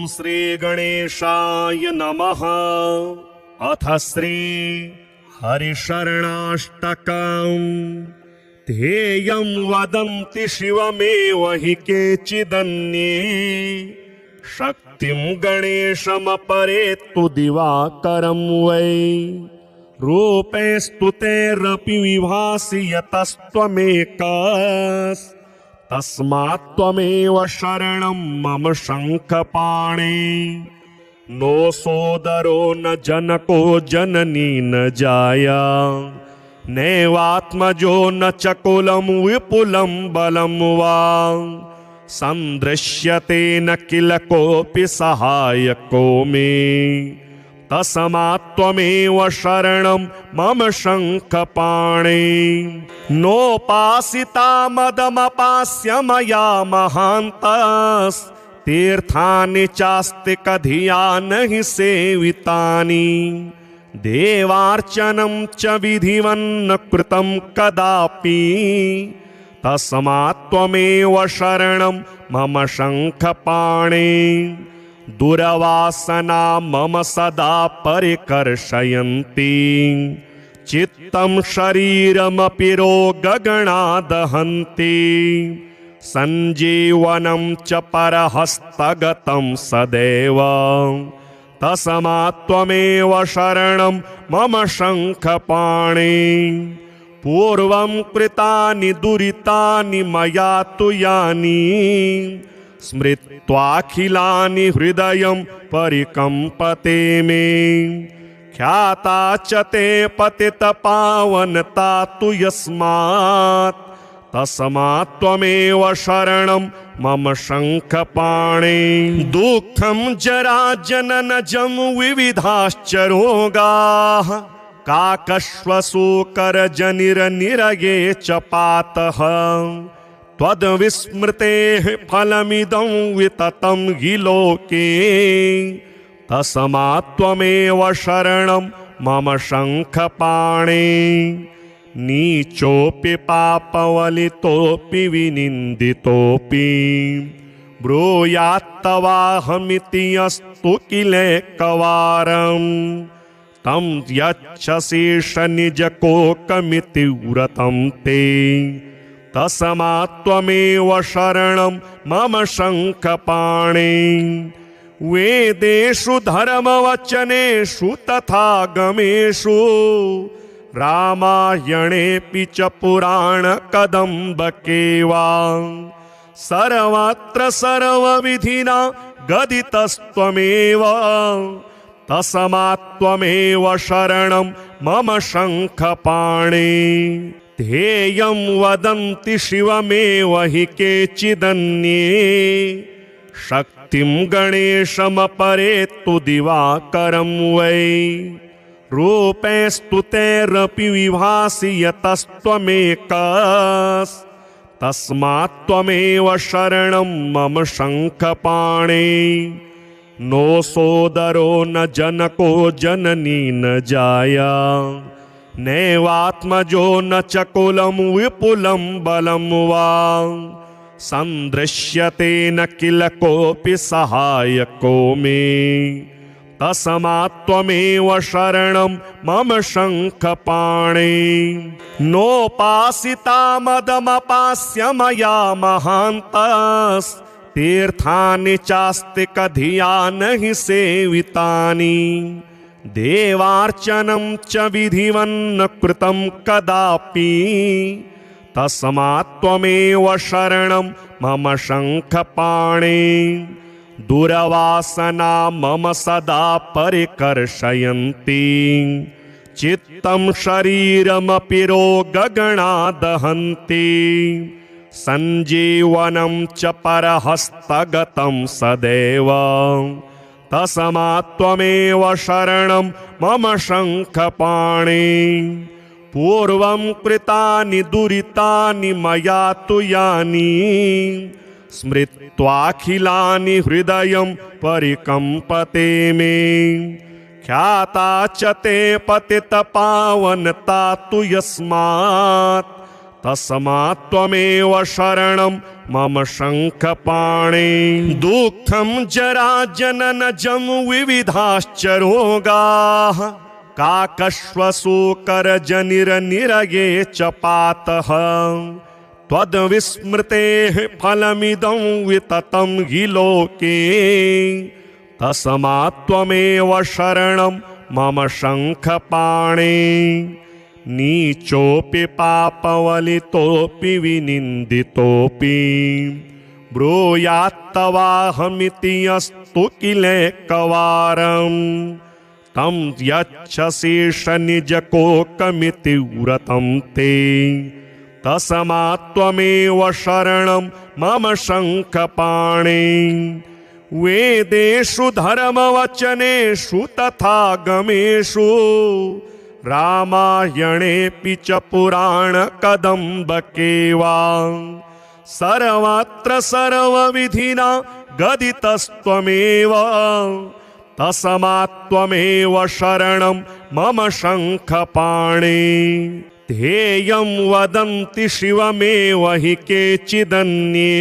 श्री गणेशाय नमः। अथ श्री हरिशरणाष्टकम्। ध्येयं वदन्ति शिवमेव हि केचिदन्ये, शक्तिं गणेशमपरे तु दिवाकरं वै। रूपे स्तुतेरपि विभासि यतस्त्वमेकस्, तस्मात् त्वमेव शरणं मम शङ्खपाणे। नो सोदरो न जनको जननी न जाया, नैवात्मजो न च कुलं विपुलं बलं वा। सन्दृश्यते न किल कोऽपि सहायको मे, तस्मात् त्वमेव शरणं मम शङ्खपाणे। नोपासिता मदमपास्य मया महान्तस्, तीर्थानि चास्ति कधिया नहि सेवितानि। देवार्चनं च विधिवन्न कृतं कदापि, तस्मात् त्वमेव शरणं मम शङ्खपाणे। दुर्वासना मम सदा परिकर्षयन्ति, चित्तं शरीरमपि रोगगणा दहन्ति। सञ्जीवनं च परहस्तगतं सदैव, तस्मात् त्वमेव शरणं मम शङ्खपाणे। पूर्वं कृतानि दुरितानि मया तु यानि, स्मृत्वाखिलानि हृदयं परिकम्पते मे। ख्याता च ते पतितपावनता तु यस्मात्, तस्मात् त्वमेव शरणं मम शङ्खपाणे। दुःखं जरा जननजं विविधाश्च रोगाः, काकश्वशूकरजनिरनिरये च पातः। त्वद्विस्मृतेः फलमिदं विततं हि लोके, तस्मात् त्वमेव शरणं मम शङ्खपाणे। नीचोऽपि पापवलितोऽपि विनिन्दितोऽपि, ब्रूयात्तवाहमिति यस्तु किलेकवारम्। तं यच्छसि शनिजकोकमिति व्रतं ते, तस्मात् त्वमेव शरणं मम शङ्खपाणे। वेदेषु धर्मवचनेषु तथा गमेषु, रामायणेऽपि च पुराणकदम्बके वा। सर्वत्र सर्वविधिना गदितस्त्वमेव, तस्मात् त्वमेव शरणं मम शङ्खपाणे। ध्येयं वदन्ति शिवमेव हि केचिदन्ये, शक्तिं गणेशमपरे तु दिवाकरं वै। रूपे स्तुतेरपि विभासि यतस्त्वमेकस्, तस्मात् त्वमेव शरणं मम शङ्खपाणे। नो सोदरो न जनको जननी न जाया, नैवात्मजो न च कुलं विपुलं बलं वा। सन्दृश्यते न किल कोऽपि सहायको मे, तस्मात् त्वमेव शरणं मम शङ्खपाणे। नोपासिता मदमपास्य मया महान्तस्, तीर्थानि चास्ति कधिया नहि सेवितानि। देवार्चनं च विधिवन्न कृतं कदापि, तस्मात् त्वमेव शरणं मम शङ्खपाणे। दुर्वासना मम सदा परिकर्षयन्ति, चित्तं शरीरमपि रोगगणा दहन्ति। सञ्जीवनं च परहस्तगतं सदैव, तस्मात् त्वमेव शरणं मम शङ्खपाणे। पूर्वं कृतानि दुरितानि मया तु यानि, स्मृत्वाखिलानि हृदयं परिकम्पते मे। ख्याता च ते पतितपावनता तु यस्मात्, तस्मात् त्वमेव शरणं मम शङ्खपाणे। दुःखं जरा जननजं विविधाश्च रोगाः काकश्वशोकरजनिरनिरये च पातः त्वद्विस्मृतेः फलमिदं विततं हि लोके तस्मात् त्वमेव शरणं मम शङ्खपाणे। नीचोऽपि पापवलितोऽपि विनिन्दितोऽपि ब्रूयात्तवाहमिति यस्तु किलेकवारम् तं यच्छशीर्षनिजकोकमिति व्रतं ते तस्मात् त्वमेव शरणं मम शङ्खपाणे। वेदेषु धर्मवचनेषु तथा गमेषु रामायणेऽपि च पुराणकदम्बके वा सर्वत्र सर्वविधिना गदितस्त्वमेव तस्मात् त्वमेव शरणं मम शङ्खपाणे। ध्येयं वदन्ति शिवमेव हि केचिदन्ये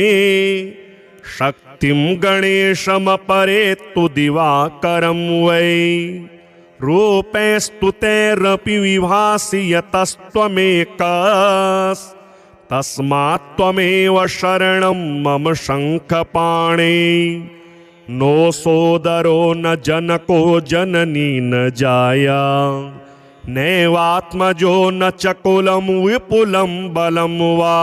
शक्तिं गणेशमपरेत्तु दिवाकरं वै रूपैस्तुतैरपि विभासि यतस्त्वमेकस्तस्मात् त्वमेव शरणं मम शङ्खपाणे। नो सोदरो न जनको जननी न जाया नैवात्मजो न च कुलं विपुलं बलं वा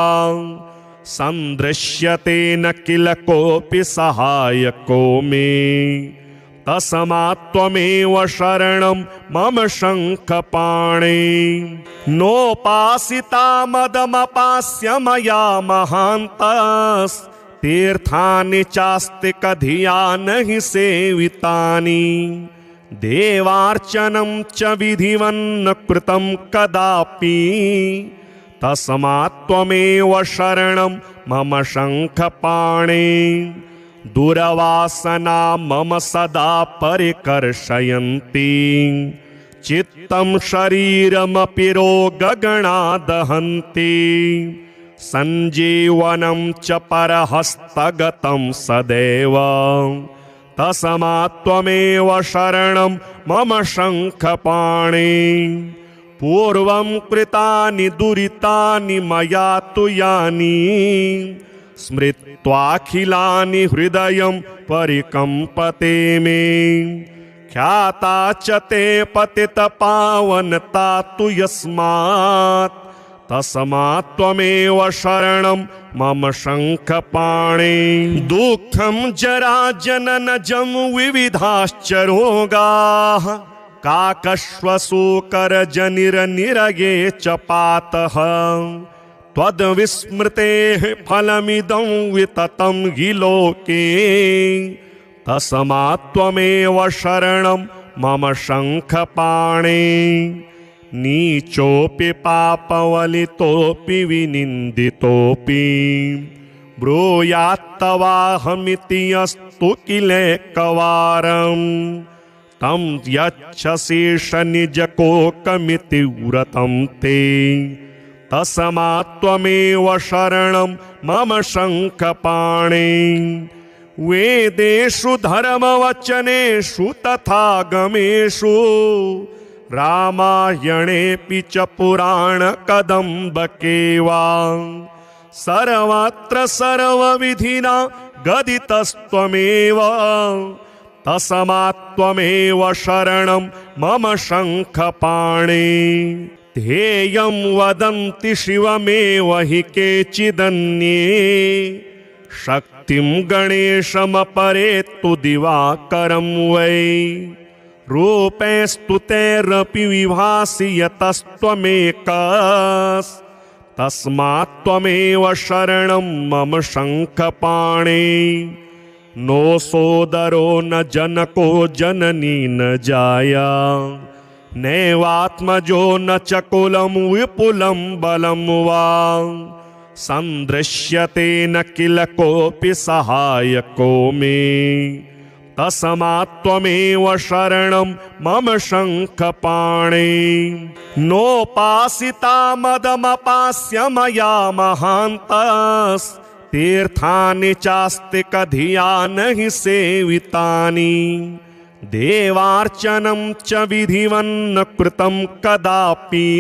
सन्दृश्यते न किल कोऽपि सहायको मे तस्मात् त्वमेव शरणं मम शङ्खपाणे। नोपासिता मदमपास्य मया महान्तस्तीर्थानि चास्तिकधिया न हि सेवितानि देवार्चनं च विधिवन्न कृतं कदापि तस्मात् त्वमेव शरणं मम शङ्खपाणे। दुरवासना मम सदा परिकर्षयन्ति चित्तं शरीरमपि रोगगणा दहन्ति सञ्जीवनं च परहस्तगतं सदैव तस्मात् त्वमेव शरणं मम शङ्खपाणे। पूर्वं कृतानि दुरितानि मया तु यानि स्मृत्वाखिलानि हृदयं परिकम्पते मे ख्याता च ते पतितपावनता तु यस्मात् तस्मात् त्वमेव शरणं मम शङ्खपाणे। दुःखं जरा जननजं विविधाश्च रोगाः काकश्वशोकरजनिरनिरये च पातः त्वद्विस्मृतेः फलमिदं विततं हि लोके तस्मात् त्वमेव शरणं मम शङ्खपाणे। नीचोऽपि पापवलितोऽपि विनिन्दितोऽपि ब्रूयात्तवाहमिति यस्तु किलेकवारम् तं यच्छशीर्षनिजकोकमिति व्रतं ते तस्मात् त्वमेव शरणं मम शङ्खपाणे। वेदेषु धर्मवचनेषु तथा गमेषु रामायणेऽपि च पुराणकदम्बके वा सर्वत्र सर्वविधिना गदितस्त्वमेव तस्मात् त्वमेव शरणं मम शङ्खपाणे। ध्येयं वदन्ति शिवमेव हि केचिदन्ये शक्तिं गणेशमपरेत्तु दिवाकरं वै रूपैस्तुतैरपि विभासि यतस्त्वमेकस्तस्मात् त्वमेव शरणं मम शङ्खपाणे। नो सोदरो न जनको जननी न जाया नैवात्मजो न च कुलं विपुलं बलं वा सन्दृश्यते न किल कोऽपि सहायको मे तस्मात्त्वमेव शरणं मम शङ्खपाणे। नोपासिता मदमपास्य मया महान्तस्तीर्थानि चास्ति कधिया नहि सेवितानि। देवार्चनं च विधिवन्न कृतं कदापि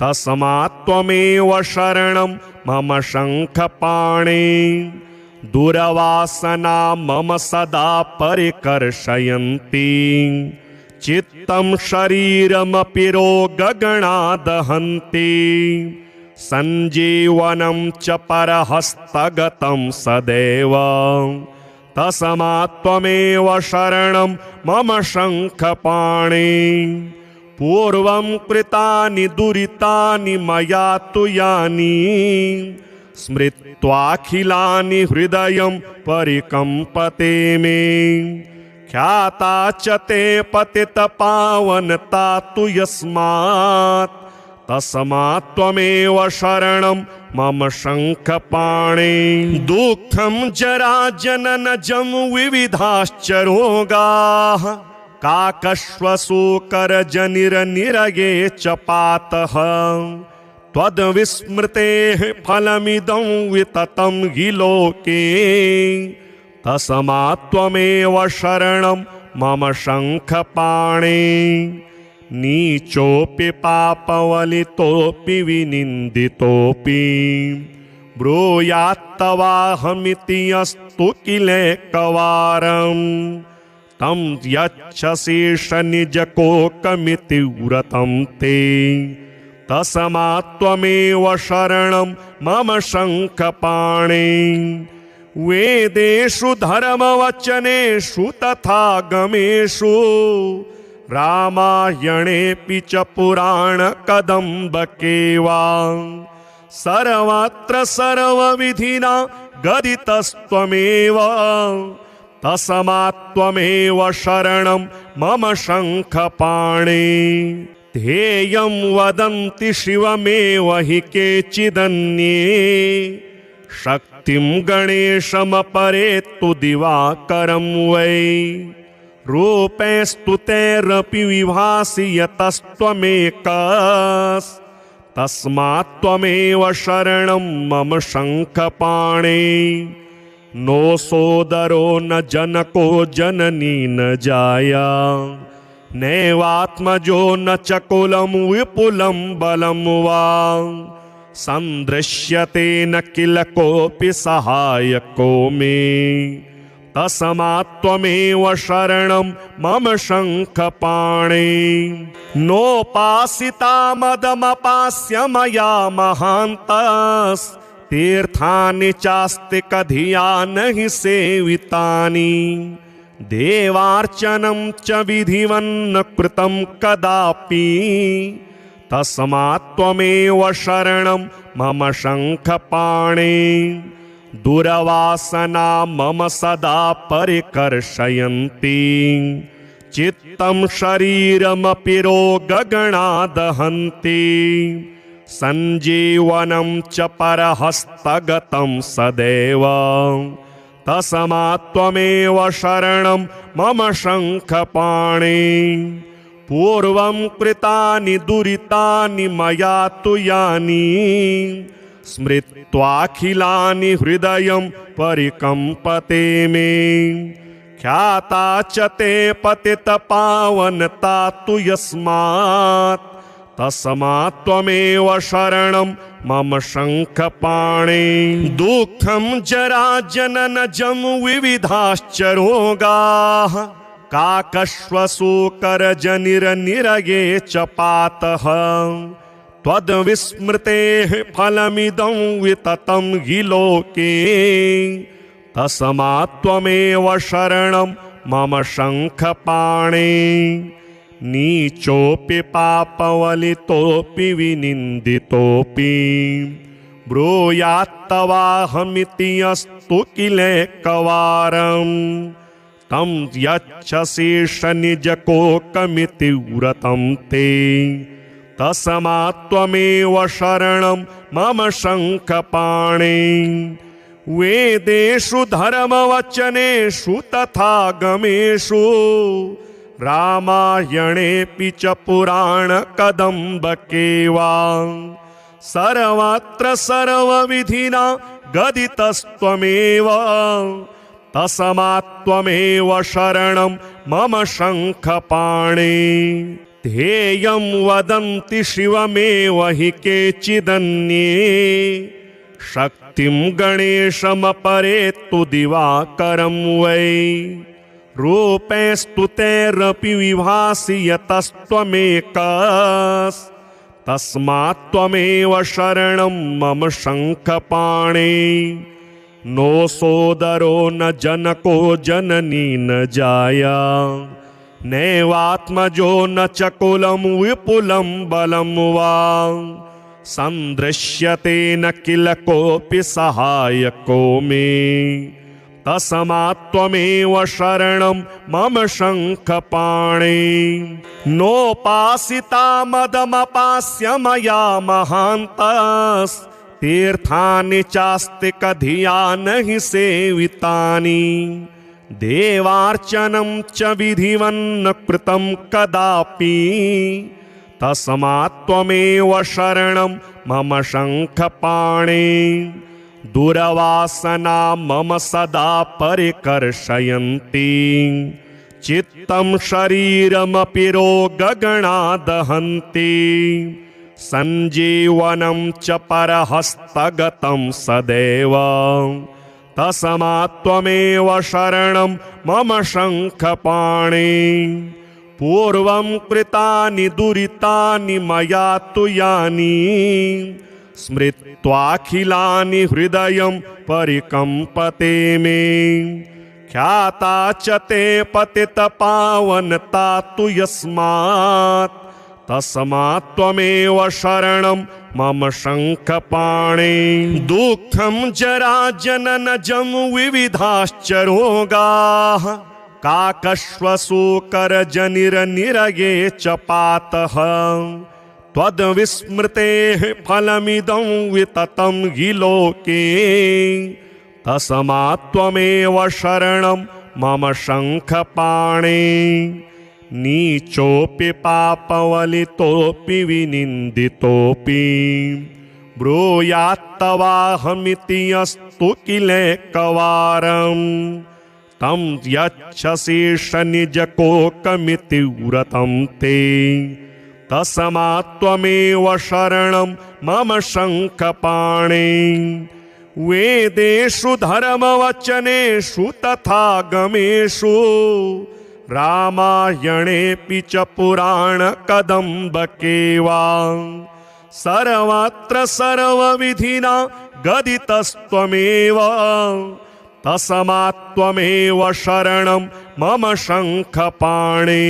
तस्मात्त्वमेव शरणं मम शङ्खपाणे। दुरवासना मम सदा परिकर्षयन्ति चित्तं शरीरमपि रोगगणा दहन्ति। सञ्जीवनं च परहस्तगतं सदैव तस्मात्त्वमेव शरणं मम शङ्खपाणे। पूर्वं कृतानि दुरितानि मया तु यानि स्मृत्वाखिलानि हृदयं परिकम्पते मे। ख्याता च ते पतितपावनता तु यस्मात् तस्मात्त्वमेव शरणं मम शङ्खपाणे। दुःखं जरा जननजं विविधाश्च रोगाः काकश्वशूकरजनिरनिरये च पातः। त्वद्विस्मृतेः फलमिदं विततं हि लोके तस्मात्त्वमेव शरणं मम शङ्खपाणे। नीचोऽपि पापवलितोऽपि विनिन्दितोऽपि ब्रूयात्तवाहमिति अस्तु किलेकवारं। तं यच्छसि शनिजकोकमिति व्रतं ते तस्मात्त्वमेव शरणं मम शङ्खपाणे। वेदेषु धर्मवचनेषु तथा गमेषु रामायणेऽपि च पुराणकदम्बके वा सर्वत्र सर्वविधिना गदितस्त्वमेव तस्मात्त्वमेव शरणं मम शङ्खपाणे। ध्येयं वदन्ति शिवमेव हि केचिदन्ये शक्तिं गणेशमपरे तु दिवाकरं वै। रूपैस्तुतैरपि विभासि यतस्त्वमेकस्तस्मात्त्वमेव शरणं मम शङ्खपाणे। नो सोदरो न जनको जननी न जाया नैवात्मजो न च कुलं विपुलं बलं वा। सन्दृश्यते न किल कोऽपि सहायको मे तस्मात्त्वमेव शरणं मम शङ्खपाणे। नोपासिता मदमपास्य मया महान्तस्तीर्थानि चास्ति कधिया नहि सेवितानि। देवार्चनं च विधिवन्न कृतं कदापि तस्मात्त्वमेव शरणं मम शङ्खपाणे। दुरवासना मम सदा परिकर्षयन्ति चित्तं शरीरमपि रोगगणा दहन्ति। सञ्जीवनं च परहस्तगतं सदैव तस्मात्त्वमेव शरणं मम शङ्खपाणे। पूर्वं कृतानि दुरितानि मया तु यानि स्मृत्वाखिलानि हृदयं परिकम्पते मे। ख्याता च ते पतितपावनता तु यस्मात् तस्मात्त्वमेव शरणं मम शङ्खपाणे। दुःखं जरा जननजं विविधाश्च रोगाः काकश्वशूकरजनिरनिरये च पातः। त्वद्विस्मृतेः फलमिदं विततं हि लोके तस्मात्त्वमेव शरणं मम शङ्खपाणे। नीचोऽपि पापवलितोऽपि विनिन्दितोऽपि ब्रूयात्तवाहमिति अस्तु किलेकवारं। तं यच्छसि शनिजकोकमिति व्रतं ते तस्मात्त्वमेव शरणं मम शङ्खपाणे। वेदेषु धर्मवचनेषु तथागमेषु रामायणेऽपि च पुराणकदम्बके वा सर्वत्र सर्वविधिना गदितस्त्वमेव तस्मात्त्वमेव शरणं मम शङ्खपाणे। ध्येयं वदन्ति शिवमेव हि केचिदन्ये शक्तिं गणेशमपरे तु दिवाकरं वै रूपैस्तुतैरपि विभासि यतस्त्वमेकस्तस्मात्त्वमेव शरणं मम शङ्खपाणे। नो सोदरो न जनको जननी न जाया नैवात्मजो न च कुलं विपुलं बलं वा सन्दृश्यते न किल कोऽपि सहायको मे तस्मात्त्वमेव शरणं मम शङ्खपाणे। नोपासिता मदमपास्य मया महान्तस्तीर्थानि चास्ति कधिया नहि सेवितानि देवार्चनं च विधिवन्न कृतं कदापि तस्मात्त्वमेव शरणं मम शङ्खपाणे। दुरवासना मम सदा परिकर्षयन्ति चित्तं शरीरमपि रोगगणा दहन्ति सञ्जीवनं च परहस्तगतं सदैव तस्मात्त्वमेव शरणं मम शङ्खपाणे। पूर्वं कृतानि दुरितानि मया तु यानि स्मृत्वाखिलानि हृदयं परिकम्पते मे ख्याता च ते पतितपावनता तु यस्मात् तस्मात्त्वमेव शरणं मम शङ्खपाणे। दुःखं जरा जननजं विविधाश्च रोगाः काकश्वशूकरजनिरनिरये च पातः त्वद्विस्मृतेः फलमिदं विततं हि लोके तस्मात्त्वमेव शरणं मम शङ्खपाणे। नीचोऽपि पापवलितोऽपि विनिन्दितोऽपि ब्रूयात्तवाहमिति अस्तु किलेकवारं तं यच्छसि शनिजकोकमिति व्रतं ते तस्मात्त्वमेव शरणं मम शङ्खपाणे। वेदेषु धर्मवचनेषु तथागमेषु रामायणेऽपि च पुराणकदम्बके वा सर्वत्र सर्वविधिना गदितस्त्वमेव तस्मात्त्वमेव शरणं मम शङ्खपाणे।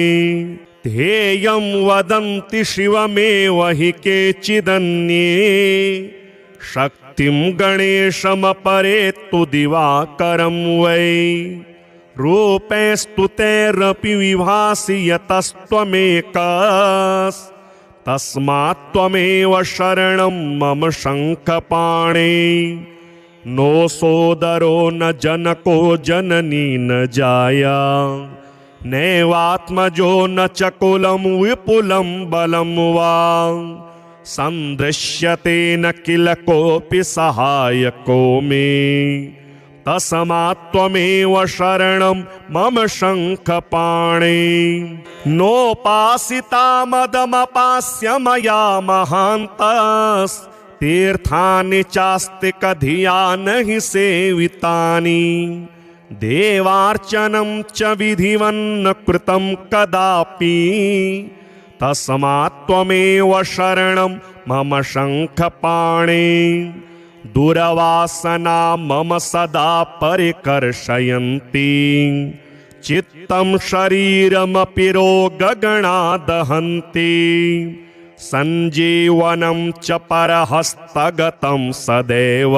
ध्येयं वदन्ति शिवमेव हि केचिदन्ये शक्तिं गणेशमपरे तु दिवाकरं वै रूपैस्तुतैरपि विभासि यतस्त्वमेकस्तस्मात्त्वमेव शरणं मम शङ्खपाणे। नो सोदरो न जनको जननी न जाया नैवात्मजो न च कुलं विपुलं बलं वा सन्दृश्यते न किल कोऽपि सहायको मे तस्मात्त्वमेव शरणं मम शङ्खपाणे। नोपासिता मदमपास्य मया महान्तस्तीर्थानि चास्ति कधिया नहि सेवितानि देवार्चनं च विधिवन्न कृतं कदापि तस्मात्त्वमेव शरणं मम शङ्खपाणे। दुरवासना मम सदा परिकर्षयन्ति चित्तं शरीरमपि रोगगणा दहन्ति सञ्जीवनं च परहस्तगतं सदैव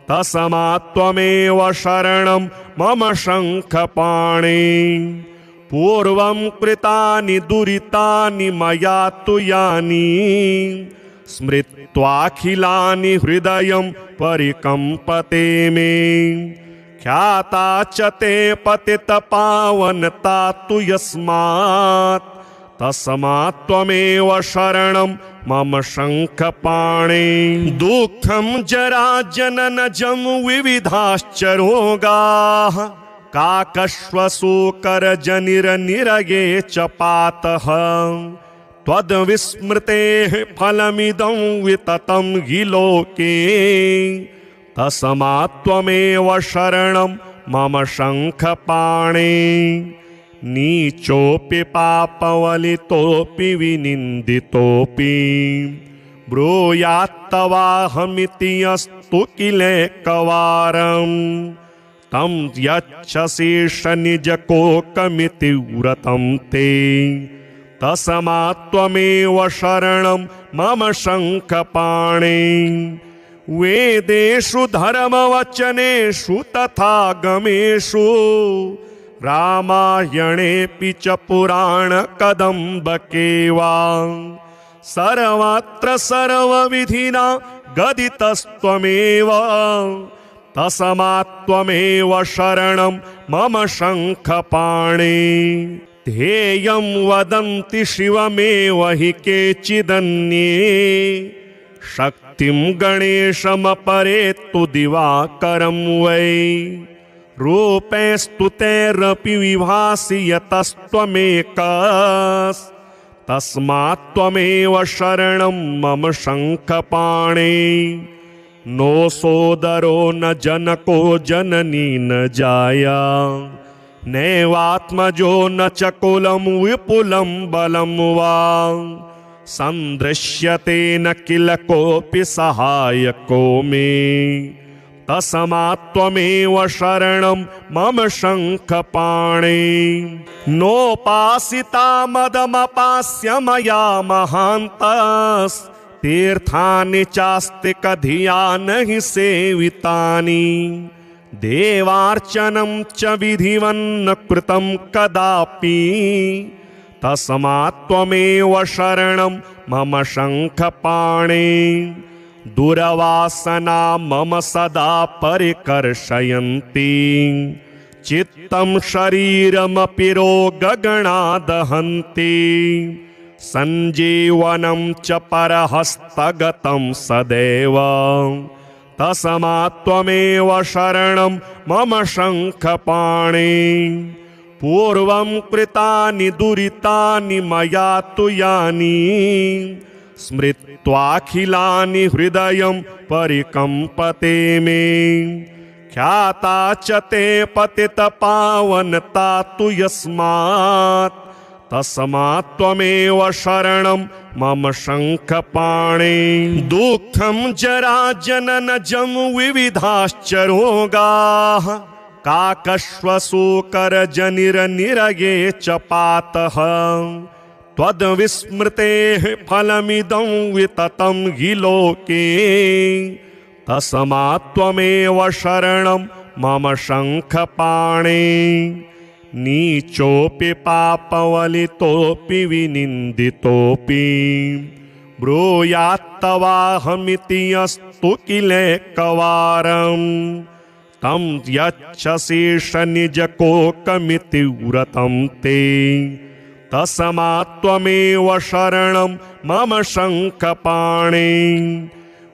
तस्मात्त्वमेव शरणं मम शङ्खपाणे। पूर्वं कृतानि दुरितानि मया तु यानि स्मृत्वाखिलानि हृदयं परिकम्पते मे। ख्याता च ते पतितपावनता तु यस्मात् तस्मात् त्वमेव शरणं मम शङ्खपाणे। दुःखं जरा जननजं विविधाश्च रोगाः काकश्वशोकरजनिरनिरगे च पातः। त्वद्विस्मृतेः फलमिदं विततं हि लोके तस्मात् त्वमेव शरणं मम शङ्खपाणे। नीचोऽपि पापवलितोऽपि विनिन्दितोऽपि ब्रूयात्तवाहमिति अस्तु किलेकवारम्। तं यच्छशीर्षनिजकोकमिति व्रतं ते तस्मात् त्वमेव शरणं मम शङ्खपाणे। वेदेषु धर्मवचनेषु तथा गमेषु रामायणेऽपि च पुराणकदम्बके वा सर्वत्र सर्वविधिना गदितस्त्वमेव तस्मात् त्वमेव शरणं मम शङ्खपाणे। ध्येयं वदन्ति शिवमेव हि केचिदन्ये शक्तिं गणेशमपरे तु दिवाकरं वै। रूपे स्तुतेरपि विभासि यतस्त्वमेकस् तस्मात् त्वमेव शरणं मम शङ्खपाणे। नो सोदरो न जनको जननी न जाया नैवात्मजो न च कुलं विपुलं बलं वा सन्दृश्यते न किल कोऽपि सहायको मे तस्मात् त्वमेव शरणं मम शङ्खपाणे। नोपासिता मदमपास्य मया महान्तस् तीर्थानि चास्तिकधिया नहि सेवितानि देवार्चनं च विधिवन्न कृतं कदापि तस्मात् त्वमेव शरणं मम शङ्खपाणे। दुरवासना मम सदा परिकर्षयन्ति चित्तं शरीरमपि रोगगणा दहन्ति सञ्जीवनं च परहस्तगतं सदैव तस्मात् त्वमेव शरणं मम शङ्खपाणे। पूर्वं कृतानि दुरितानि मया तु यानि स्मृत्वाखिलानि हृदयं परिकम्पते मे। ख्याता च ते पतितपावनता तु यस्मात् तस्मात् त्वमेव शरणं मम शङ्खपाणे। दुःखं जरा जननजं विविधाश्च रोगाः काकश्वशोकरजनिरनिरगे च पातः। त्वद्विस्मृतेः फलमिदं विततं हि लोके तस्मात् त्वमेव शरणं मम शङ्खपाणे। नीचोऽपि पापवलितोऽपि विनिन्दितोऽपि ब्रूयात्तवाहमिति अस्तु किलेकवारम्। तं यच्छशीर्षनिजकोकमिति व्रतं ते तस्मात् त्वमेव शरणं मम शङ्खपाणे।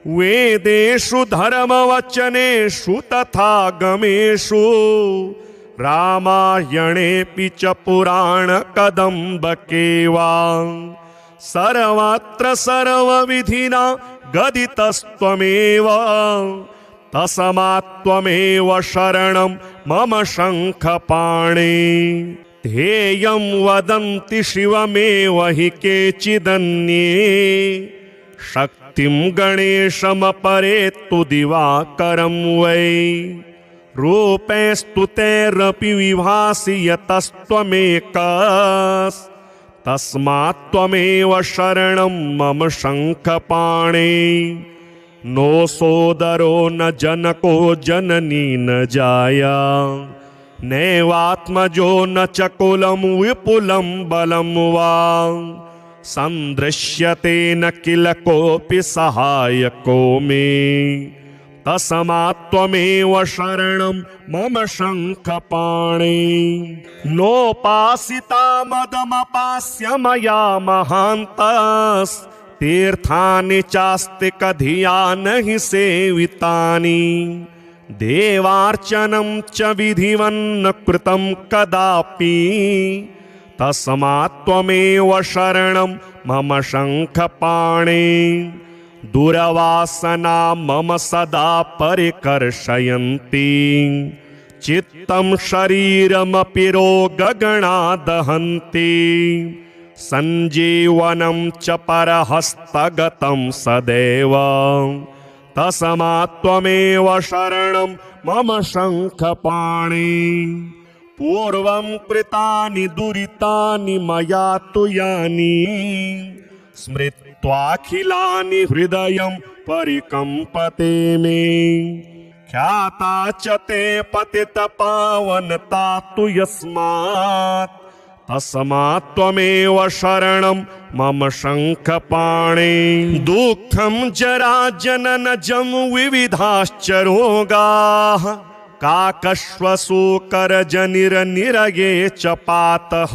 वेदेषु धर्मवचनेषु तथा गमेषु रामायणेऽपि च पुराणकदम्बके वा सर्वत्र सर्वविधिना गदितस्त्वमेव तस्मात् त्वमेव शरणं मम शङ्खपाणे। ध्येयं वदन्ति शिवमेव हि केचिदन्ये शक्तिं गणेशमपरे तु दिवाकरं वै। रूपे स्तुतेरपि विभासि यतस्त्वमेकस् तस्मात् त्वमेव शरणं मम शङ्खपाणे। नो सोदरो न जनको जननी न जाया नैवात्मजो न च कुलं विपुलं बलं वा सन्दृश्यते न किल कोऽपि सहायको मे तस्मात्त्वमेव शरणं मम शङ्खपाणे नोपासिता मदमपास्य मया महान्तस्तीर्थानि चास्ति कधिया नहि सेवितानि देवार्चनं च विधिवन्न कृतं कदापि तस्मात्त्वमेव शरणं मम शङ्खपाणे दुरवासना मम सदा परिकर्षयन्ति चित्तं शरीरमपि रोगगणा दहन्ति सञ्जीवनं च परहस्तगतं सदैव तस्मात्त्वमेव शरणं मम शङ्खपाणे पूर्वं कृतानि दुरितानि मया तु यानि स्मृत्वाखिलानि हृदयं परिकम्पते मे ख्याता च ते पतितपावनता तु यस्मात् तस्मात्त्वमेव शरणं मम शङ्खपाणे दुःखं जरा जननजं विविधाश्च रोगाः काकश्वसूकरजनिरनिरगे च पातः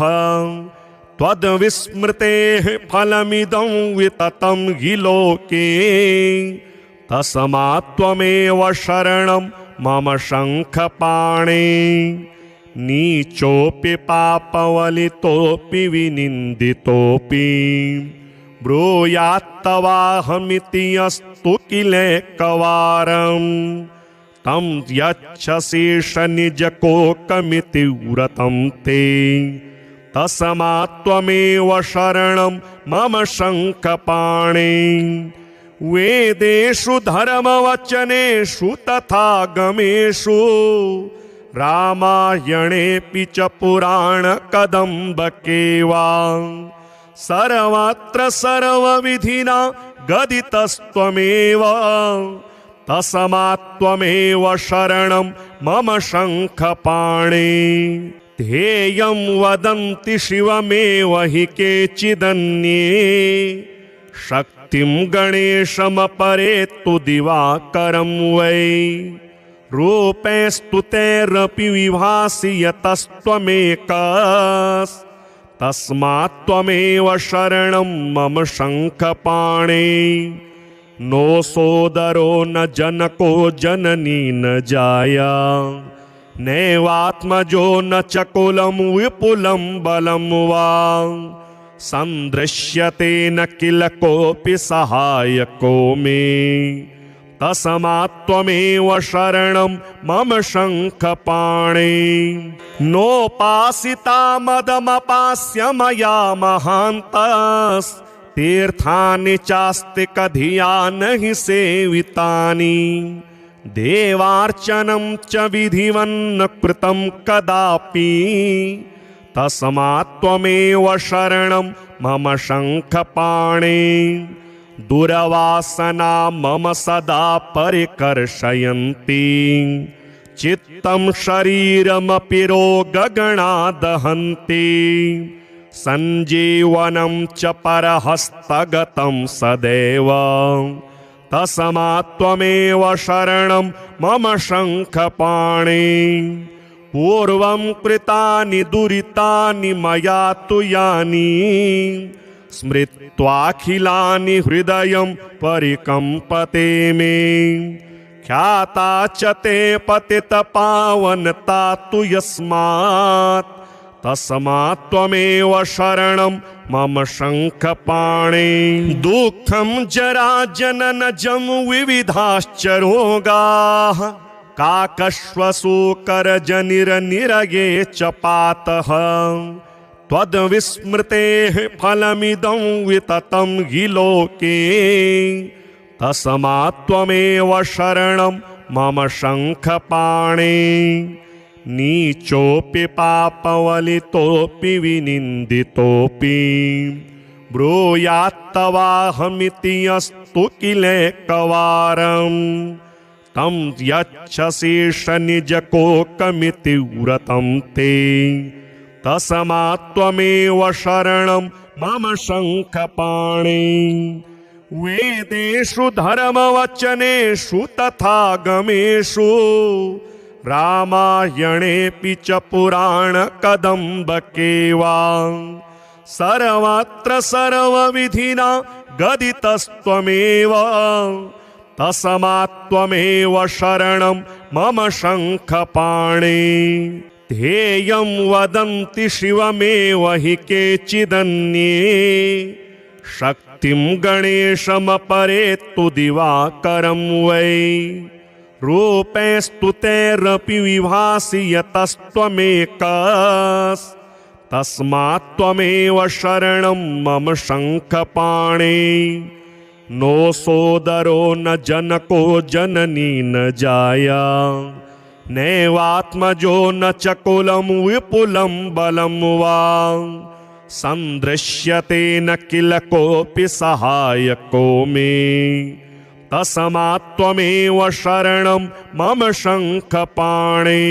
त्वद्विस्मृतेः फलमिदं विततं हि लोके तस्मात्त्वमेव शरणं मम शङ्खपाणे नीचोऽपि पापवलितोऽपि विनिन्दितोऽपि ब्रूयात्तवाहमिति अस्तु किलेकवारं तं यच्छशीर्षनिजकोकमिति व्रतं ते तस्मात्त्वमेव शरणं मम शङ्खपाणे वेदेषु धर्मवचनेषु तथा गमेषु रामायणेऽपि च पुराणकदम्बके वा सर्वत्र सर्वविधिना गदितस्त्वमेव तस्मात्त्वमेव शरणं मम शङ्खपाणे ध्येयं वदन्ति शिवमेव हि केचिदन्ये शक्तिं गणेशमपरे तु दिवाकरं वै रूपे स्तुतेरपि विभासि यतस्त्वमेकस्तस्मात्त्वमेव शरणं मम शङ्खपाणे नो सोदरो न जनको जननी न जाया नैवात्मजो न च कुलं विपुलं बलं वा सन्दृश्यते न किल कोऽपि सहायको मे तस्मात्त्वमेव शरणं मम शङ्खपाणे नोपासिता मदमपास्य मया महान्तस्तीर्थानि चास्ति कधिया नहि सेवितानि देवार्चनं च विधिवन्न कृतं कदापि तस्मात्त्वमेव शरणं मम शङ्खपाणे दुरवासना मम सदा परिकर्षयन्ति चित्तं शरीरमपि रोगगणा दहन्ति सञ्जीवनं च परहस्तगतं सदैव तस्मात्त्वमेव शरणं मम शङ्खपाणे पूर्वं कृतानि दुरितानि मया तु यानि स्मृत्वाखिलानि हृदयं परिकम्पते मे ख्याता च ते पतितपावनता तु यस्मात् तस्मात्त्वमेव शरणं मम शङ्खपाणे दुःखं जरा जननजं विविधाश्च रोगाः काकश्वसूकरजनिरनिरगे च पातः त्वद्विस्मृतेः फलमिदं विततं हि लोके तस्मात्त्वमेव शरणं मम शङ्खपाणे नीचोऽपि पापवलितोऽपि विनिन्दितोऽपि ब्रूयात्तवाहमिति अस्तु किलेकवारं तं यच्छशीर्षनिजकोकमिति व्रतं ते तस्मात्त्वमेव शरणं मम शङ्खपाणि वेदेषु धर्मवचनेषु तथा गमेषु रामायणेऽपि च पुराणकदम्बके वा सर्वत्र सर्वविधिना गदितस्त्वमेव तस्मात्त्वमेव शरणं मम शङ्खपाणि ध्येयं वदन्ति शिवमेव हि केचिदन्ये शक्तिं गणेशमपरे तु दिवाकरं वै रूपैस्तुतैरपि विभासि यतस्त्वमेकस्तस्मात्त्वमेव शरणं मम शङ्खपाणि नो सोदरो न जनको जननी न जाया नैवात्मजो न च कुलं विपुलं बलं वा सन्दृश्यते न किल कोऽपि सहायको मे तस्मात्त्वमेव शरणं मम शङ्खपाणि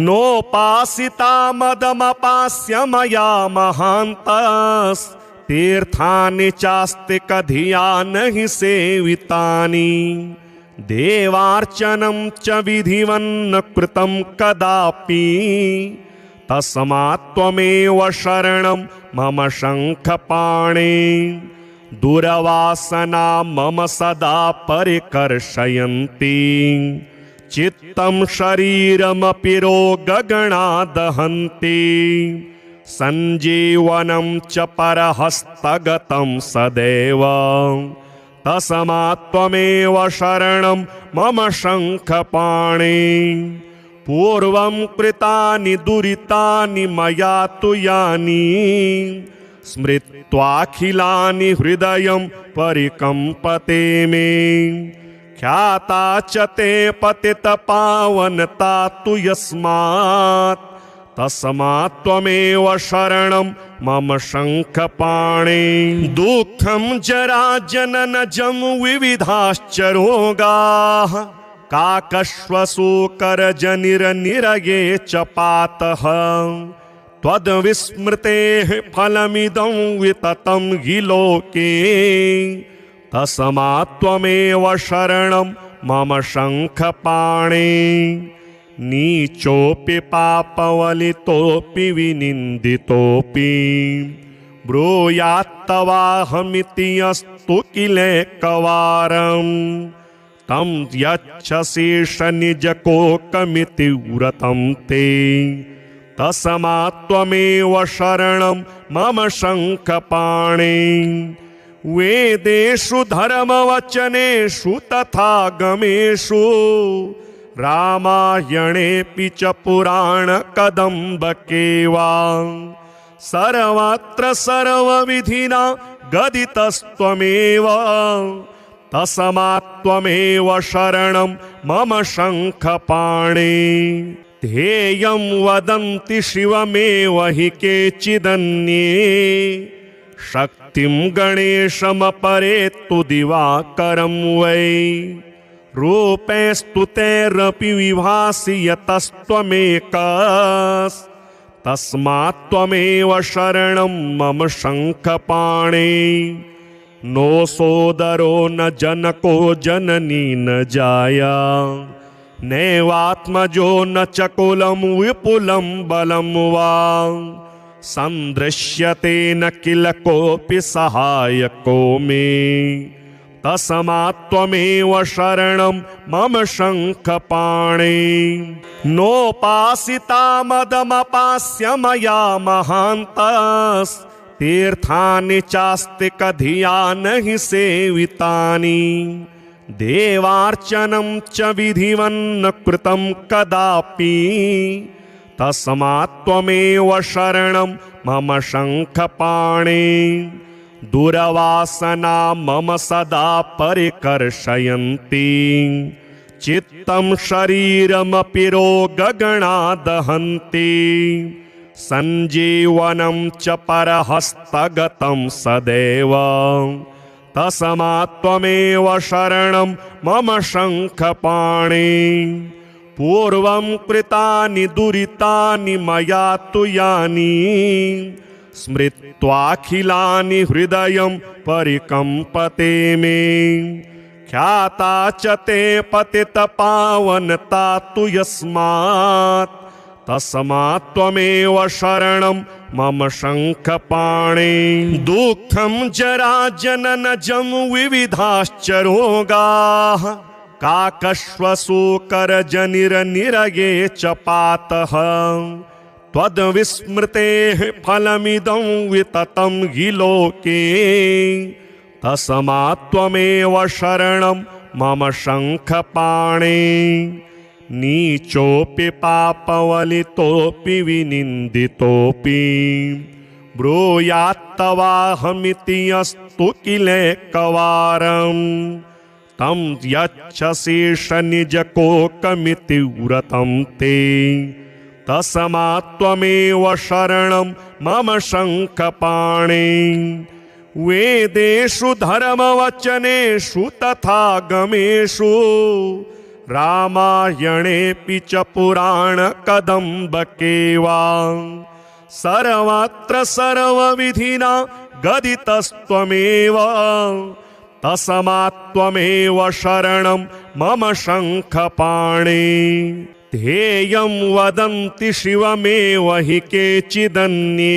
नोपासिता मदमपास्य मया महान्तस्तीर्थानि चास्ति कधिया नहि सेवितानि देवार्चनं च विधिवन्न कृतं कदापि तस्मात्त्वमेव शरणं मम शङ्खपाणि दुरवासना मम सदा परिकर्षयन्ति चित्तं शरीरमपि रोगगणा दहन्ति सञ्जीवनं च परहस्तगतं सदैव तस्मात्त्वमेव शरणं मम शङ्खपाणि पूर्वं कृतानि दुरितानि मया तु यानि स्मृत्वाखिलानि हृदयं परिकम्पते मे ख्याता च ते पतितपावनता तु यस्मात् तस्मात्त्वमेव शरणं मम शङ्खपाणि दुःखं जराजननजं विविधाश्च रोगाः काकश्वसूकरजनिरनिरये च पातः त्वद्विस्मृतेः फलमिदं विततं हि लोके तस्मात्त्वमेव शरणं मम शङ्खपाणि नीचोऽपि पापवलितोऽपि विनिन्दितोऽपि ब्रूयात्तवाहमिति अस्तु किलेकवारं तं यच्छशीर्षनिजकोकमिति व्रतं ते तस्मात्त्वमेव शरणं मम शङ्खपाणि वेदेषु धर्मवचनेषु तथा गमेषु रामायणेऽपि च पुराणकदम्बके वा सर्वत्र सर्वविधिना गदितस्त्वमेव तस्मात्त्वमेव शरणं मम शङ्खपाणि ध्येयं वदन्ति शिवमेव हि केचिदन्ये शक्तिं गणेशमपरे तु दिवाकरं वै रूपैस्तुतैरपि विभासि यतस्त्वमेकस्तस्मात्त्वमेव शरणं मम शङ्खपाणि नो सोदरो न जनको जननी न जाया नैवात्मजो न च कुलं विपुलं बलं वा सन्दृश्यते न किल कोऽपि सहायको मे तस्मात्त्वमेव शरणं मम शङ्खपाणि नोपासिता मदमपास्य मया महान्तस्तीर्थानि चास्ति कधिया नहि सेवितानि देवार्चनं च विधिवन्न कृतं कदापि तस्मात्त्वमेव शरणं मम शङ्खपाणि दुरवासना मम सदा परिकर्षयन्ति चित्तं शरीरमपि रोगगणा दहन्ति सञ्जीवनं च परहस्तगतं सदैव तस्मात्त्वमेव शरणं मम शङ्खपाणि पूर्वं कृतानि दुरितानि मया तु यानि स्मृत्वाखिलानि हृदयं परिकम्पते मे ख्याता च ते पतितपावनता तु यस्मात् तस्मात् त्वमेव शरणं मम शङ्खपाणे दुःखं जरा जननजं विविधाश्च रोगाः काकश्वशूकरजनिरनिरये च पातः त्वद्विस्मृतेः फलमिदं विततं हि लोके तस्मात् त्वमेव शरणं मम शङ्खपाणे नीचोऽपि पापवलितोऽपि विनिन्दितोऽपि ब्रूयात्तवाहमिति अस्तु किलेकवारम् तं यच्छसीष निजकोकमिति व्रतं ते तस्मात् त्वमेव शरणं मम शङ्खपाणे वेदेषु धर्मवचनेषु तथा गमेषु रामायणेऽपि च पुराणकदम्बके वा सर्वत्र सर्वविधिना गदितस्त्वमेव तस्मात् त्वमेव शरणं मम शङ्खपाणे ध्येयं वदन्ति शिवमेव हि केचिदन्ये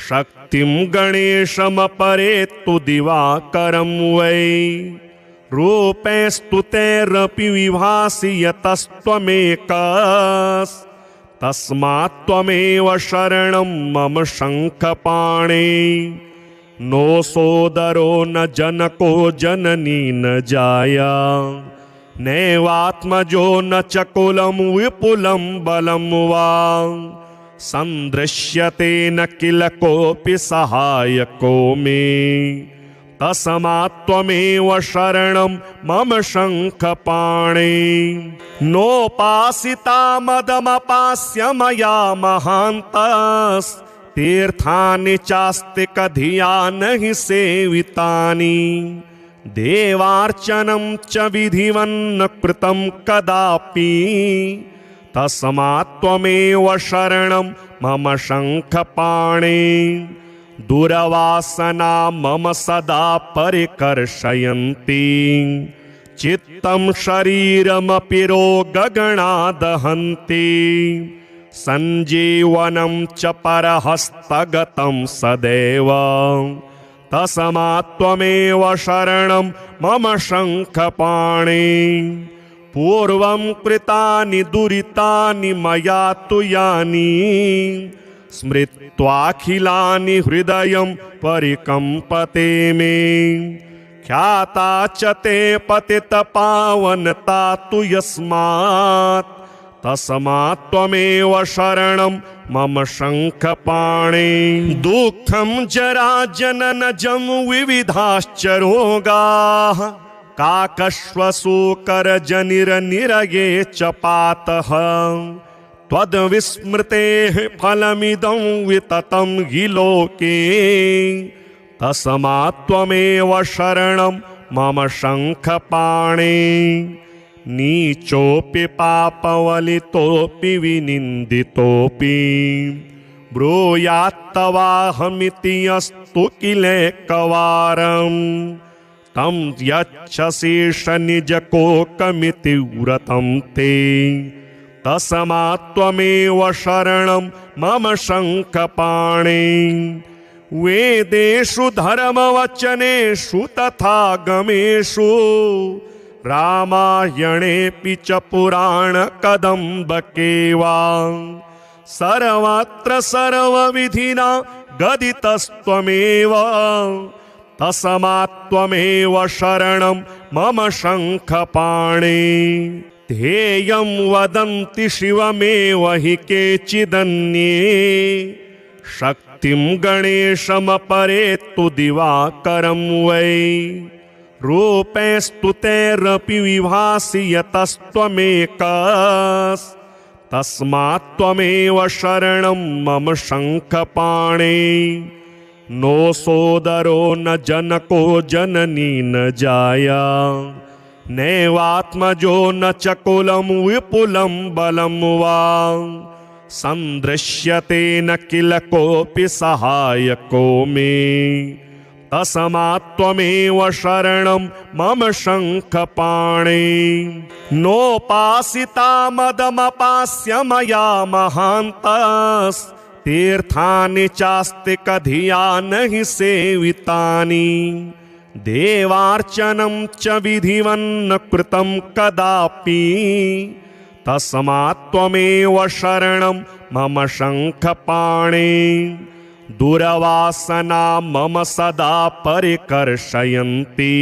शक्तिं गणेशमपरे तु दिवाकरं वै रूपैस्तु तैरपि विभासि यतस्त्वमेकस् तस्मात् त्वमेव शरणं मम शङ्खपाणे नो सोदरो न जनको जननी न जाया नैवात्मजो न च कुलं विपुलं बलं वा सन्दृश्यते न किल कोऽपि सहायको मे तस्मात् त्वमेव शरणं मम शङ्खपाणे नोपासिता मदमपास्य मया महान्तस्तीर्थानि चास्तिकधिया नहि सेवितानि देवार्चनं च विधिवन्न कृतं कदापि तस्मात् त्वमेव शरणं मम शङ्खपाणे दुरवासना मम सदा परिकर्षयन्ति चित्तं शरीरमपि रोगगणा दहन्ति सञ्जीवनं च परहस्तगतं सदैव तस्मात् त्वमेव शरणं मम शङ्खपाणे पूर्वं कृतानि दुरितानि मया तु यानि स्मृत्वाखिलानि हृदयं परिकम्पते मे ख्याता च ते पतितपावनता तु यस्मात् तस्मात् त्वमेव शरणं मम शङ्खपाणे दुःखं जरा जननजं विविधाश्च रोगाः काकश्वशूकरजनिरनिरये च पातः त्वद्विस्मृतेः फलमिदं विततं हि लोके तस्मात् त्वमेव शरणं मम शङ्खपाणे नीचोऽपि पापवलितोऽपि विनिन्दितोऽपि ब्रूयात्तवाहमिति अस्तु किलेकवारम् तं यच्छसीष निजकोकमिति व्रतं ते तस्मात् त्वमेव शरणं मम शङ्खपाणे वेदेषु धर्मवचनेषु तथा गमेषु रामायणेऽपि च पुराणकदम्बके वा सर्वत्र सर्वविधिना गदितस्त्वमेव तस्मात् त्वमेव शरणं मम शङ्खपाणे ध्येयं वदन्ति शिवमेव हि केचिदन्ये शक्तिं गणेशमपरे तु दिवाकरं वै रूपैस्तु तैरपि विभासि यतस्त्वमेकस् तस्मात् त्वमेव शरणं मम शङ्खपाणे नो सोदरो न जनको जननी न जाया नैवात्मजो न च कुलं विपुलं बलं वा सन्दृश्यते न किल कोऽपि सहायको मे तस्मात्त्वमेव शरणं मम शङ्खपाणे नोपासिता मदमपास्य मया महान्तस्तीर्थानि चास्ति कधिया नहि सेवितानि देवार्चनं च विधिवन्न कृतं कदापि तस्मात्त्वमेव शरणं मम शङ्खपाणे दुरवासना मम सदा परिकर्षयन्ति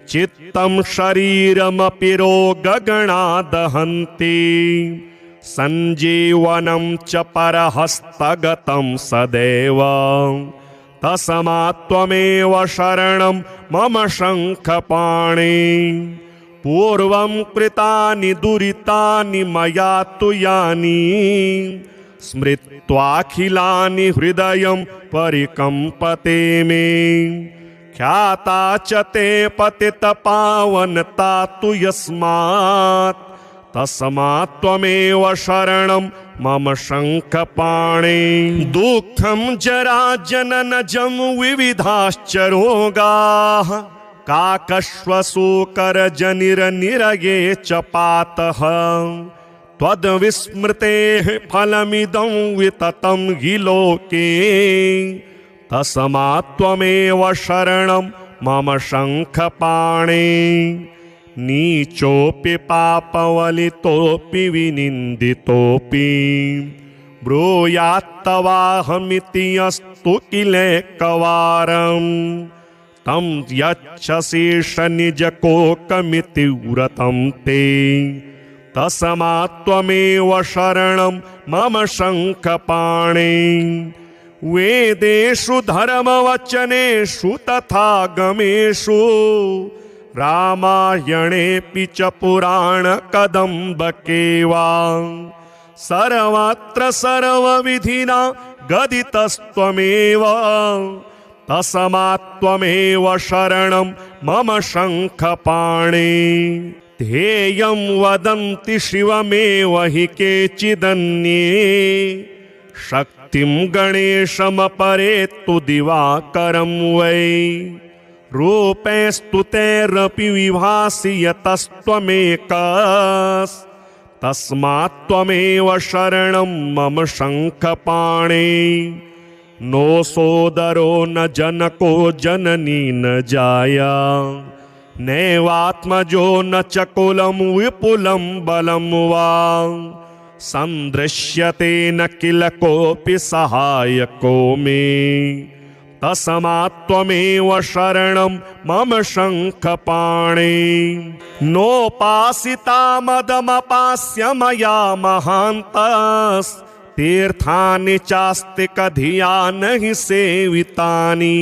चित्तं शरीरमपि रोगगणा दहन्ति सञ्जीवनं च परहस्तगतं सदैव तस्मात्त्वमेव शरणं मम शङ्खपाणे पूर्वं कृतानि दुरितानि मया तु यानि स्मृत्वाखिलानि हृदयं परिकम्पते मे ख्याता च ते पतितपावनता तु यस्मात् तस्मात्त्वमेव शरणं मम शङ्खपाणे दुःखं जराजननजं विविधाश्च रोगाः काकश्वशूकरजनिरनिरये च पातः त्वद्विस्मृतेः फलमिदं विततं हि लोके तस्मात्त्वमेव शरणं मम शङ्खपाणे नीचोऽपि पापवलितोऽपि विनिन्दितोऽपि ब्रूयात्तवाहमिति अस्तु किलेकवारं तं यच्छसीष निजकोकमिति व्रतं ते तस्मात्त्वमेव शरणं मम शङ्खपाणे वेदेषु धर्मवचनेषु तथा गमेषु रामायणेऽपि च पुराणकदम्बके वा सर्वत्र सर्वविधिना गदितस्त्वमेव तस्मात्त्वमेव शरणं मम शङ्खपाणे ध्येयं वदन्ति शिवमेव हि केचिदन्ये शक्तिं गणेशमपरे तु दिवाकरं वै रूपैस्तु तैरपि विभासि यतस्त्वमेकस्तस्मात्त्वमेव शरणं मम शङ्खपाणे नो सोदरो न जनको जननी न जाया नैवात्मजो न च कुलं विपुलं बलं वा सन्दृश्यते न किल कोऽपि सहायको मे तस्मात्त्वमेव शरणं मम शङ्खपाणे नोपासिता मदमपास्य मया महान्तस्तीर्थानि चास्ति कधिया नहि सेवितानि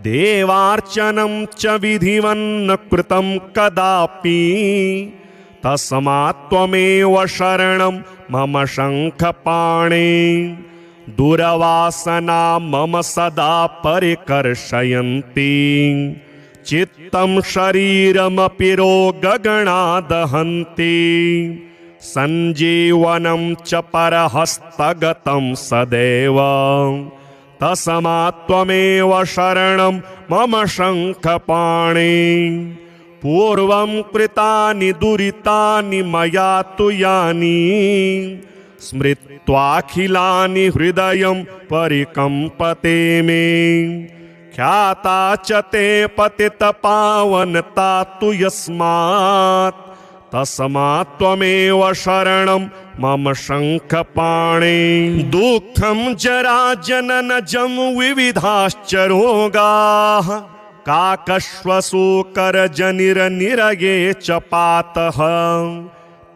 देवार्चनं च विधिवन्न कृतं कदापि तस्मात्त्वमेव शरणं मम शङ्खपाणे दुरवासना मम सदा परिकर्षयन्ति चित्तं शरीरमपि रोगगणा दहन्ति सञ्जीवनं च परहस्तगतं सदैव तस्मात्त्वमेव शरणं मम शङ्खपाणे पूर्वं कृतानि दुरितानि मया तु यानि स्मृत्वाखिलानि हृदयं परिकम्पते मे ख्याता च ते पतितपावनता तु यस्मात् तस्मात्त्वमेव शरणं मम शङ्खपाणे दुःखं जराजननजं विविधाश्च रोगाः काकश्वशूकरजनिरनिरये च पातः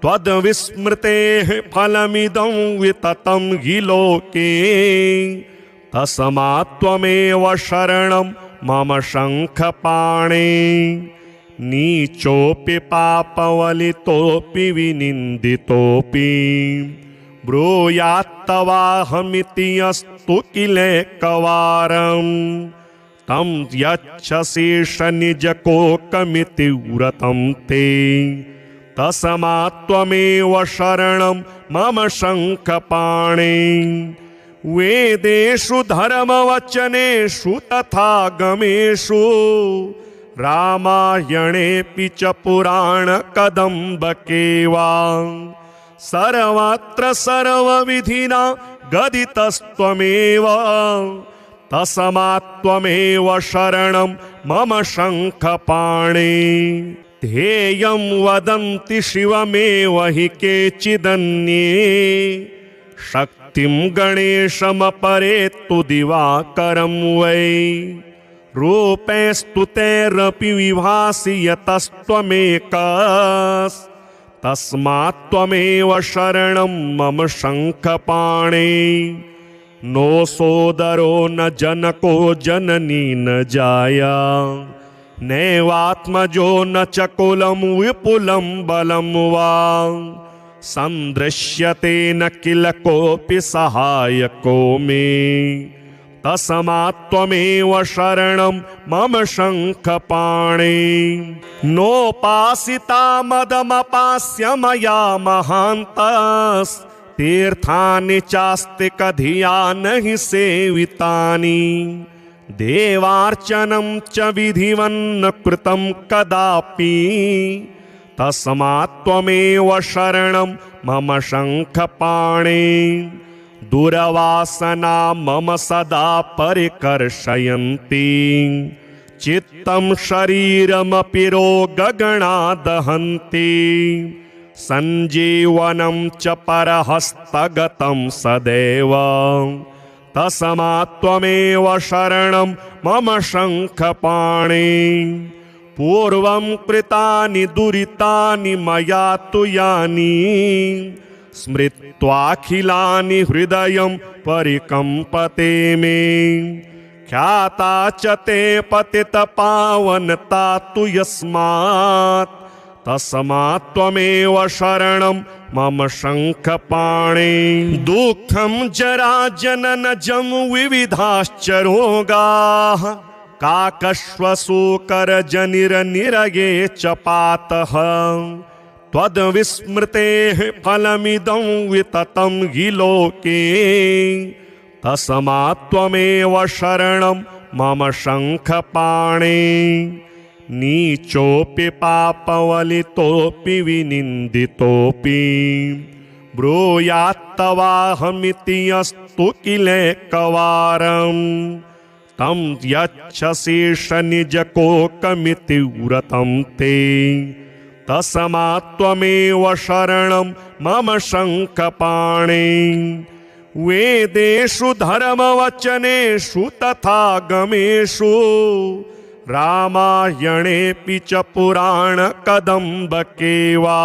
त्वद्विस्मृतेः फलमिदं विततं हि लोके तस्मात्त्वमेव शरणं मम शङ्खपाणे नीचोऽपि पापवलितोऽपि विनिन्दितोऽपि ब्रूयात्तवाहमिति अस्तु किलेकवारं तं यच्छशीर्षनिजकोकमिति व्रतं ते तस्मात्त्वमेव शरणं मम शङ्खपाणे। वेदेषु धर्मवचनेषु तथा गमेषु रामायणेऽपि च पुराणकदम्बके वा सर्वत्र सर्वविधिना गदितस्त्वमेव तस्मात्त्वमेव शरणं मम शङ्खपाणे। ध्येयं वदन्ति शिवमेव हि केचिदन्ये शक्तिं गणेशमपरे तु दिवाकरं वै रूपैस्तुतैरपि विभासि यतस्त्वमेकस्तस्मात्त्वमेव शरणं मम शङ्खपाणे। नो सोदरो न जनको जननी न जाया नैवात्मजो न च कुलं विपुलं बलं वा सन्दृश्यते न किल कोऽपि सहायको मे तस्मात्त्वमेव शरणं मम शङ्खपाणे। नोपासिता मदमपास्य मया महान्तस्तीर्थानि चास्तिकधिया नहि सेवितानि देवार्चनं च विधिवन्न कृतं कदापि तस्मात्त्वमेव शरणं मम शङ्खपाणे। दुर्वासना मम सदा परिकर्षयन्ति चित्तं शरीरमपि रोगगणा दहन्ति सञ्जीवनं च परहस्तगतं सदैव तस्मात्त्वमेव शरणं मम शङ्खपाणे। पूर्वं कृतानि दुरितानि मया तु यानि स्मृत्वाखिलानि हृदयं परिकम्पते मे ख्याता च ते पतितपावनता तु यस्मात् तस्मात्त्वमेव शरणं मम शङ्खपाणे। दुःखं जराजननजं विविधाश्च रोगाः काकश्वशूकरजनिरनिरये च पातः त्वद्विस्मृतेः फलमिदं विततं हि लोके तस्मात्त्वमेव शरणं मम शङ्खपाणे। नीचोऽपि पापवलितोऽपि विनिन्दितोऽपि ब्रूयात्तवाहमिति अस्तु किलेकवारं तं यच्छशीर्षनिजकोकमिति व्रतं ते तस्मात्त्वमेव शरणं मम शङ्खपाणे। वेदेषु धर्मवचनेषु तथा गमेषु रामायणेऽपि च पुराणकदम्बके वा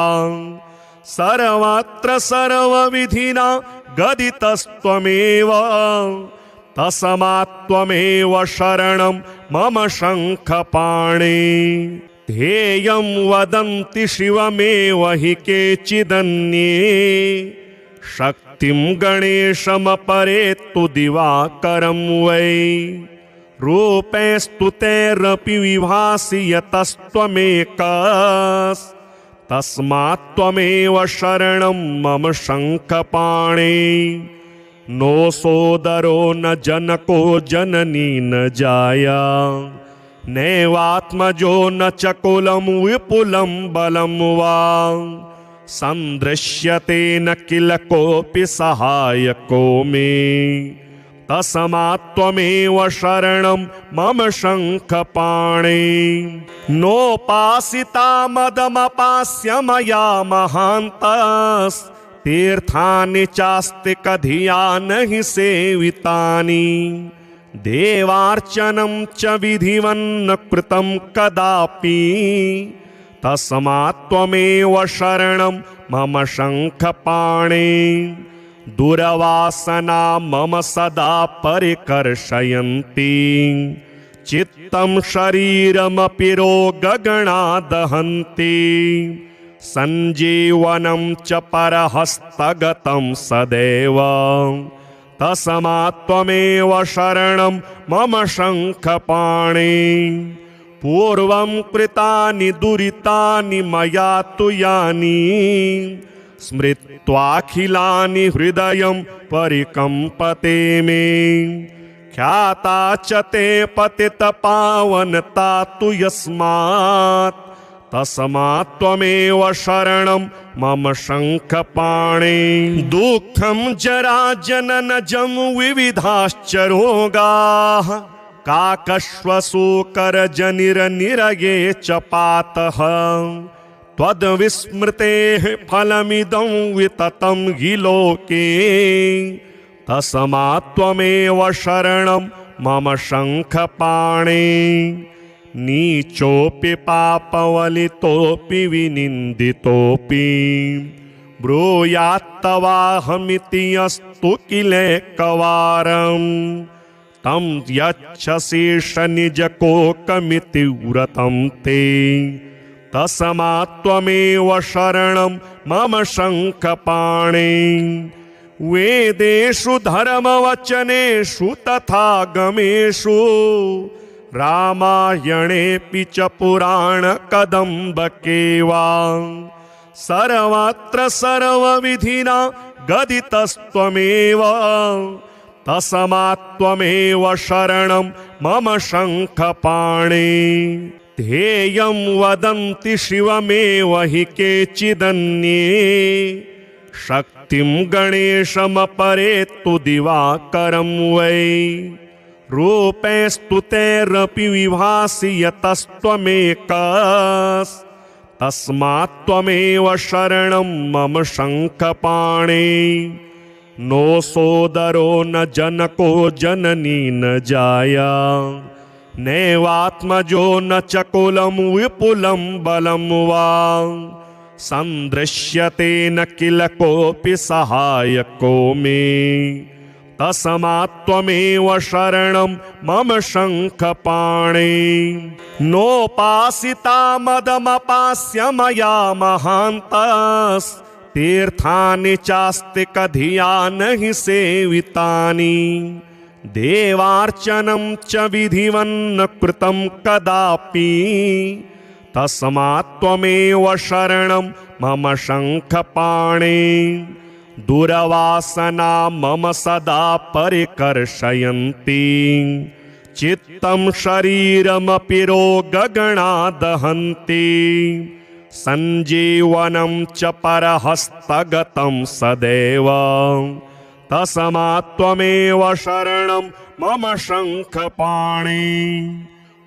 सर्वत्र सर्वविधिना गदितस्त्वमेव तस्मात्त्वमेव शरणं मम शङ्खपाणे। ध्येयं वदन्ति शिवमेव हि केचिदन्ये शक्तिं गणेशमपरे तु दिवाकरं वै रूपैस्तुतैरपि विभासि यतस्त्वमेकस्तस्मात्त्वमेव शरणं मम शङ्खपाणे। नो सोदरो न जनको जननी न जाया नैवात्मजो न च कुलं विपुलं बलं वा सन्दृश्यते न किल कोऽपि सहायको मे तस्मात्त्वमेव शरणं मम शङ्खपाणे। नोपासिता मदमपास्य मया महान्तस्तीर्थानि चास्तिकधिया नहि सेवितानि देवार्चनं च विधिवन्न कृतं कदापि तस्मात्त्वमेव शरणं मम शङ्खपाणे। दुर्वासना मम सदा परिकर्षयन्ति चित्तं शरीरमपि रोगगणा दहन्ति सञ्जीवनं च परहस्तगतं सदैव तस्मात् त्वमेव शरणं मम शङ्खपाणे। पूर्वं कृतानि दुरितानि मया तु यानि स्मृत्वाखिलानि हृदयं परिकम्पते मे। ख्याता च ते पतितपावनता तु यस्मात् तस्मात् त्वमेव शरणं मम शङ्खपाणे। दुःखं जराजननजं विविधाश्च रोगाः काकश्वशोकरजनिरनिरये च पातः। त्वद्विस्मृतेः फलमिदं विततं हि लोके तस्मात् त्वमेव शरणं मम शङ्खपाणे। नीचोऽपि पापवलितोऽपि विनिन्दितोऽपि ब्रूयात्तवाहमिति यस्तु किलेकवारं तं यच्छसीष निजकोकमिति व्रतं ते। तस्मात् त्वमेव शरणं मम शङ्खपाणे। वेदेषु धर्मवचनेषु तथा गमेषु रामायणेऽपि च पुराणकदम्बके वा सर्वत्र सर्वविधिना गदितस्त्वमेव। तस्मात् त्वमेव शरणं मम शङ्खपाणे। ध्येयं वदन्ति शिवमेव हि केचिदन्ये शक्तिं गणेशमपरे तु दिवाकरं वै। रूपैस्तु तैरपि विभासि यतस्त्वमेकस् तस्मात् त्वमेव शरणं मम शङ्खपाणे। नो सोदरो न जनको जननी न जाया नैवात्मजो न च कुलं विपुलं बलं वा सन्दृश्यते न किल कोऽपि सहायको मे। तस्मात् त्वमेव शरणं मम शङ्खपाणे। नोपासिता मदमपास्य मया महान्तस्तीर्थानि चास्तिकधिया नहि सेवितानि देवार्चनं च विधिवन्न कृतं कदापि। तस्मात् त्वमेव शरणं मम शङ्खपाणे। दुरवासना मम सदा परिकर्षयन्ति चित्तं शरीरमपि रोगगणा दहन्ति। सञ्जीवनं च परहस्तगतं सदैव। तस्मात् त्वमेव शरणं मम शङ्खपाणे।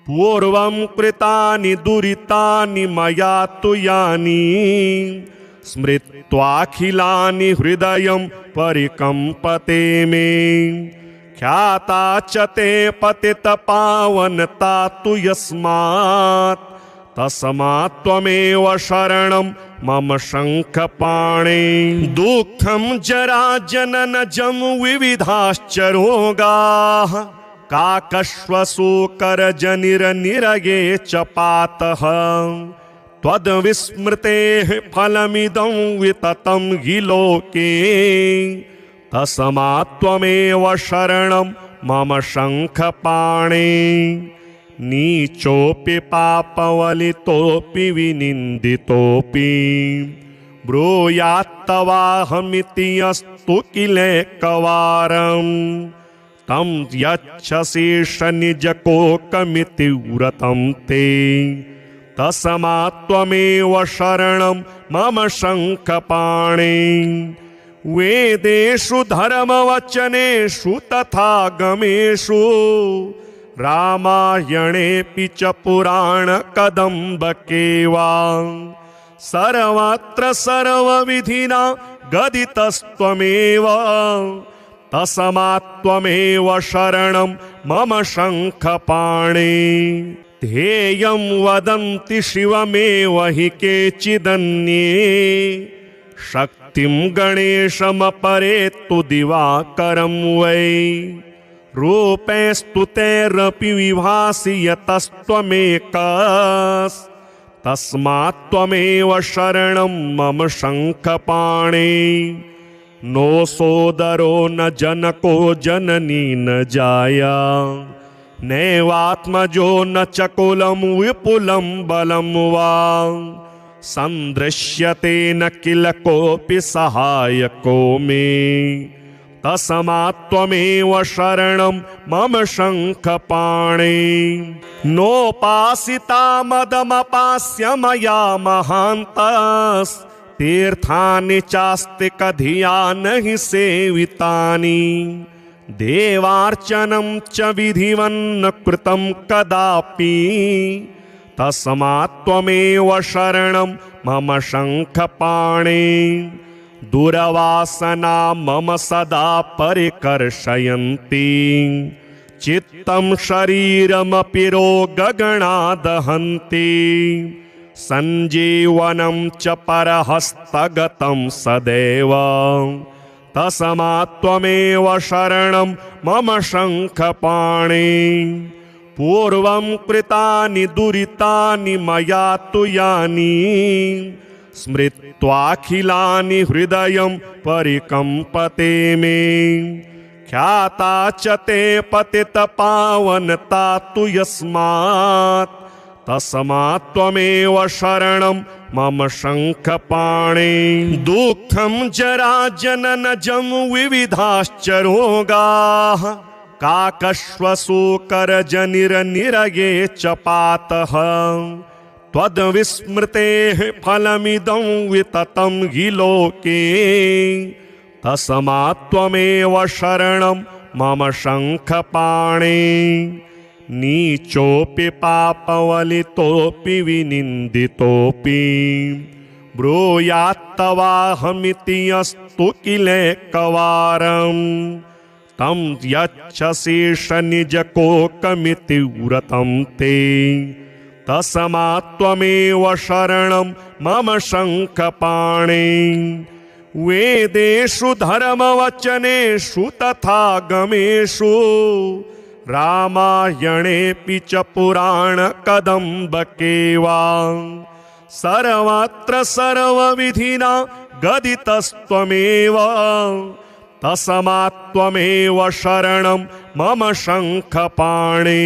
पूर्वं कृतानि दुरितानि मया तु यानि स्मृत्वाखिलानि हृदयं परिकम्पते मे। ख्याता च ते पतितपावनता तु यस्मात् तस्मात् त्वमेव शरणं मम शङ्खपाणे। दुःखं जराजननजं विविधाश्च रोगाः काकश्वशोकरजनिरनिरये च पातः। त्वद्विस्मृतेः फलमिदं विततं हि लोके तस्मात् त्वमेव शरणं मम शङ्खपाणे। नीचोऽपि पापवलितोऽपि विनिन्दितोऽपि ब्रूयात्तवाहमिति यस्तु किलेकवारं तं यच्छसीष निजकोकमिति व्रतं ते। तस्मात् त्वमेव शरणं मम शङ्खपाणे। वेदेषु धर्मवचनेषु तथा गमेषु रामायणेऽपि च पुराणकदम्बके वा सर्वत्र सर्वविधिना गदितस्त्वमेव। तस्मात् त्वमेव शरणं मम शङ्खपाणे। ध्येयं वदन्ति शिवमेव हि केचिदन्ये शक्तिं गणेशमपरे तु दिवाकरं वै। रूपैस्तु तैरपि विभासि यतस्त्वमेकस् तस्मात् त्वमेव शरणं मम शङ्खपाणे। नो सोदरो न जनको जननी न जाया नैवात्मजो न च कुलं विपुलं बलं वा सन्दृश्यते न किल कोऽपि सहायको मे तस्मात्त्वमेव शरणं मम शङ्खपाणे नोपासिता मदमपास्य मया महान्तस्तीर्थानि चास्ति कधिया नहि सेवितानि देवार्चनं च विधिवन्न कृतं कदापि तस्मात्त्वमेव शरणं मम शङ्खपाणे दुरवासना मम सदा परिकर्षयन्ति चित्तं शरीरमपि रोगगणा दहन्ति सञ्जीवनं च परहस्तगतं सदैव तस्मात्त्वमेव शरणं मम शङ्खपाणे पूर्वं कृतानि दुरितानि मया तु यानि स्मृत्वाखिलानि हृदयं परिकम्पते मे ख्याता च ते पतितपावनता तु यस्मात् तस्मात्त्वमेव शरणं मम शङ्खपाणे दुःखं जराजननजं विविधाश्च रोगाः काकश्वशोकरजनिरनिरये च पातः त्वद्विस्मृतेः फलमिदं विततं हि लोके तस्मात्त्वमेव शरणं मम शङ्खपाणे नीचोऽपि पापवलितोऽपि विनिन्दितोऽपि ब्रूयात्तवाहमिति यस्तु किलेकवारम् तं यच्छशीर्षनिजकोकमिति व्रतं ते तस्मात्त्वमेव शरणं मम शङ्खपाणे वेदेषु धर्मवचनेषु तथा गमेषु रामायणेऽपि च पुराणकदम्बके वा सर्वत्र सर्वविधिना गदितस्त्वमेव तस्मात्त्वमेव शरणं मम शङ्खपाणे।